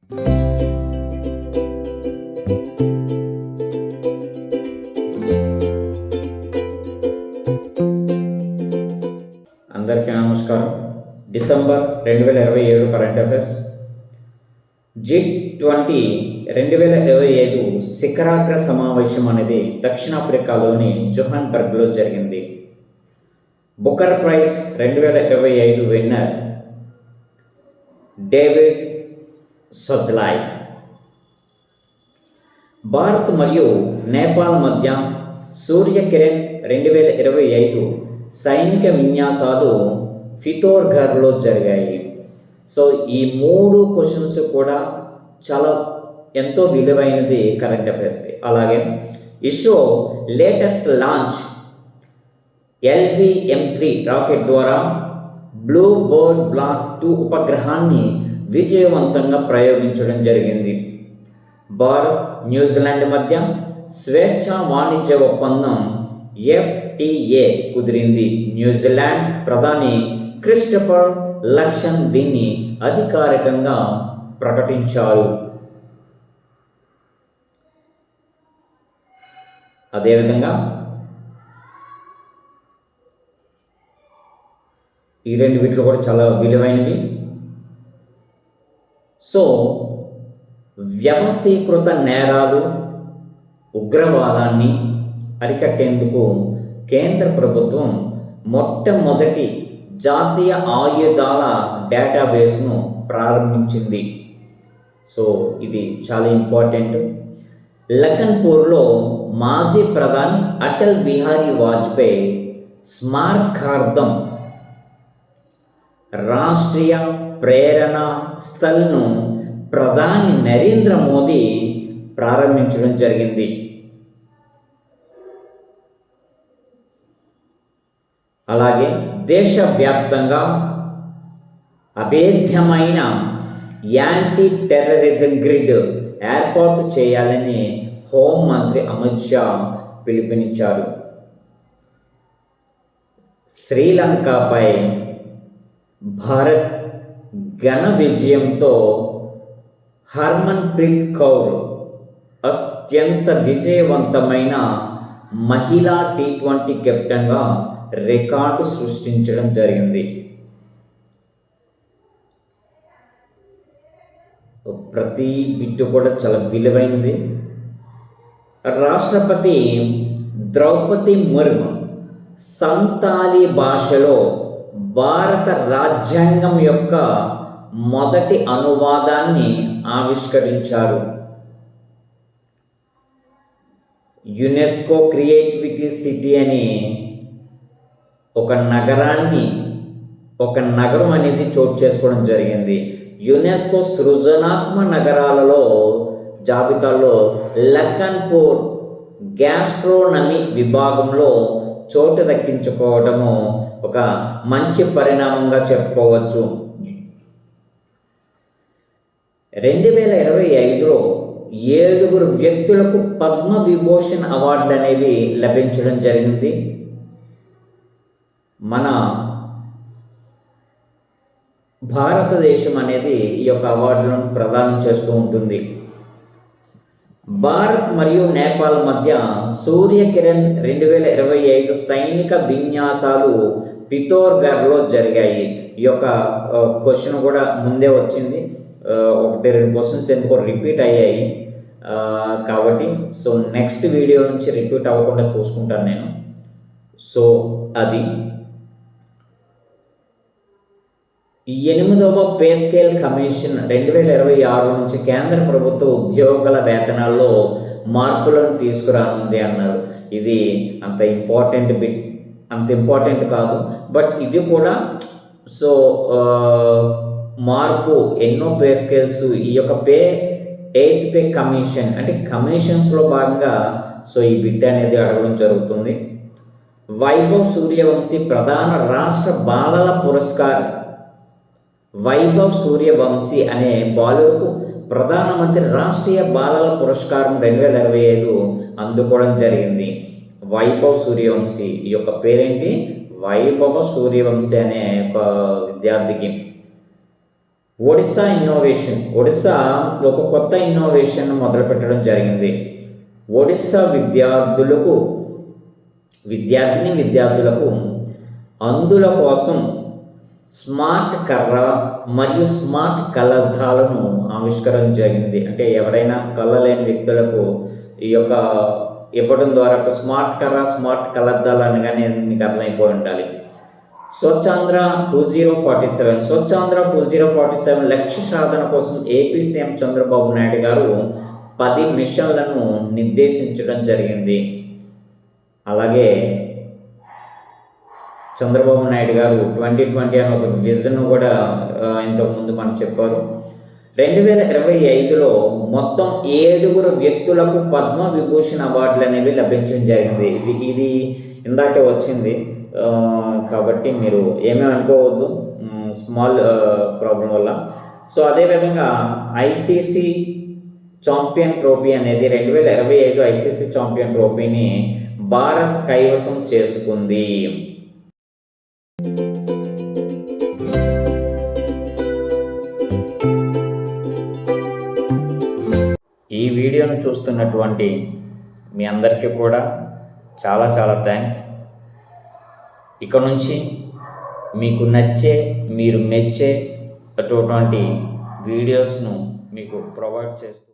అందరికీ నమస్కారం. December 2027 current affairs. G20 2025 శిఖరాగ్ర సమావేశం అనేది దక్షిణాఫ్రికాలోని జోహాన్స్బర్గ్లో జరిగింది. Booker prize 2025 winner David Szalay. Bharat మరియు నేపాల్ మధ్య సూర్యకిరణ్ 2025 సైనిక విన్యాసాలు పితోర్ఘర్లో జరిగాయి. సో ఈ 3 క్వశ్చన్స్ కూడా చాలా ఎంతో విలువైనది కరెంట్ అఫైర్స్. అలాగే ISRO latest launch LVM-3 rocket ద్వారా బ్లూ బర్డ్ బ్లాక్ 2 ఉపగ్రహాన్ని విజయవంతంగా ప్రయోగించడం జరిగింది. భారత్ న్యూజిలాండ్ మధ్య స్వేచ్ఛా వాణిజ్య ఒప్పందం FTA కుదిరింది. న్యూజిలాండ్ ప్రధాని క్రిస్టోఫర్ లక్సన్ దీన్ని అధికారికంగా ప్రకటించారు. అదేవిధంగా ఈ 2 వీటిలో కూడా చాలా విలువైనవి. సో వ్యవస్థీకృత నేరాలు, ఉగ్రవాదాన్ని అరికట్టేందుకు కేంద్ర ప్రభుత్వం మొట్టమొదటి జాతీయ ఆయుధాల డేటాబేస్ను ప్రారంభించింది. సో ఇది చాలా ఇంపార్టెంట్. లఖన్పూర్లో మాజీ ప్రధాని అటల్ బిహారీ వాజ్పేయి స్మారకార్థం రాష్ట్రీయ ప్రేరణ స్థల్ను ప్రధాని నరేంద్ర మోదీ ప్రారంభించడం జరిగింది. అలాగే దేశవ్యాప్తంగా అభేద్యమైన యాంటీ టెర్రరిజం గ్రిడ్ ఏర్పాటు చేయాలని హోంమంత్రి అమిత్ షా పిలుపునిచ్చారు. శ్రీలంకపై భారత్ ఘన విజయంతో హర్మన్ప్రీత్ కౌర్ అత్యంత విజయవంతమైన మహిళా T20 కెప్టెన్గా రికార్డు సృష్టించడం జరిగింది. ప్రతి బిట్టు కూడా చాలా విలువైనది. రాష్ట్రపతి ద్రౌపది ముర్ము సంతాలీ భాషలో భారత రాజ్యాంగం యొక్క మొదటి అనువాదాన్ని ఆవిష్కరించారు. యునెస్కో క్రియేటివిటీ సిటీ అని ఒక నగరం అనేది చోటు చేసుకోవడం జరిగింది. యునెస్కో సృజనాత్మక నగరాలలో జాబితాలో లఖన్పూర్ గ్యాస్ట్రోనమీ విభాగంలో చోటు దక్కించుకోవడము ఒక మంచి పరిణామంగా చెప్పుకోవచ్చు. 2025లో 7 వ్యక్తులకు పద్మవిభూషణ్ అవార్డులు అనేవి లభించడం జరిగింది. మన భారతదేశం అనేది ఈ యొక్క అవార్డులను ప్రదానం చేస్తూ ఉంటుంది. భారత్ మరియు నేపాల్ మధ్య సూర్యకిరణ్ 2025 సైనిక విన్యాసాలు పితోర్ఘర్లో జరిగాయి. ఈ యొక్క క్వశ్చన్ కూడా ముందే వచ్చింది. 1-2 క్వశ్చన్స్ ఎందుకో రిపీట్ అయ్యాయి కాబట్టి సో నెక్స్ట్ వీడియో నుంచి రిపీట్ అవ్వకుండా చూసుకుంటాను నేను. సో అది 8వ పే స్కేల్ కమిషన్ 2026 నుంచి కేంద్ర ప్రభుత్వ ఉద్యోగుల వేతనాల్లో మార్పులను తీసుకురానుంది అన్నారు. ఇది అంత ఇంపార్టెంట్ కాదు, బట్ ఇది కూడా సో మార్పు ఎన్నో పే స్కేల్స్ ఈ యొక్క 8th పే కమిషన్ అంటే కమిషన్స్లో భాగంగా సో ఈ బిట్ అనేది అడగడం జరుగుతుంది. వైభవ్ సూర్యవంశీ ప్రధాన రాష్ట్ర బాలల పురస్కార్ వైభవ్ సూర్యవంశీ అనే బాలుడుకు ప్రధానమంత్రి రాష్ట్రీయ బాలల పురస్కారం 2025 అందుకోవడం జరిగింది. వైభవ్ సూర్యవంశీ ఈ యొక్క పేరేంటి? వైభవ సూర్యవంశీ అనే ఒక విద్యార్థికి. ఒడిస్సా ఇన్నోవేషన్. ఒడిస్సా ఒక కొత్త ఇన్నోవేషన్ మొదలుపెట్టడం జరిగింది. ఒడిస్సా విద్యార్థులకు అందుల కోసం స్మార్ట్ కర్ర మరియు స్మార్ట్ కళ్ళద్దాలను ఆవిష్కరణ జరిగింది. అంటే ఎవరైనా కళ్ళ లేని వ్యక్తులకు ఈ యొక్క ఇవ్వడం ద్వారా ఒక స్మార్ట్ కర్ర, స్మార్ట్ కళ్ళద్దాలు అనగానే మీకు అర్థమైపోయి ఉండాలి. స్వచ్ఛాంధ్ర 2047 లక్ష్య సాధన కోసం ఏపీ సీఎం చంద్రబాబు నాయుడు గారు 10 మిషన్లను నిర్దేశించడం జరిగింది. అలాగే చంద్రబాబు నాయుడు గారు 2020 అని ఒక విజన్ కూడా ఇంతకుముందు మనం చెప్పారు. 2025లో మొత్తం 7 వ్యక్తులకు పద్మవిభూషణ్ అవార్డులు అనేవి లభించడం జరిగింది. ఇది ఇందాకే వచ్చింది కాబట్టి మీరు ఏమేమి అనుకోవద్దు, స్మాల్ ప్రాబ్లం వల్ల. సో అదేవిధంగా ఐసీసీ ఛాంపియన్ ట్రోఫీ అనేది 2025 ఐసీసీ ఛాంపియన్ ట్రోఫీని భారత్ కైవసం చేసుకుంది. ఈ వీడియోను చూస్తున్నటువంటి మీ అందరికీ కూడా చాలా చాలా థ్యాంక్స్. ఇక నుంచి మీకు నచ్చే, మీరు మెచ్చే అటువంటి వీడియోస్ను మీకు ప్రొవైడ్ చేస్తాను.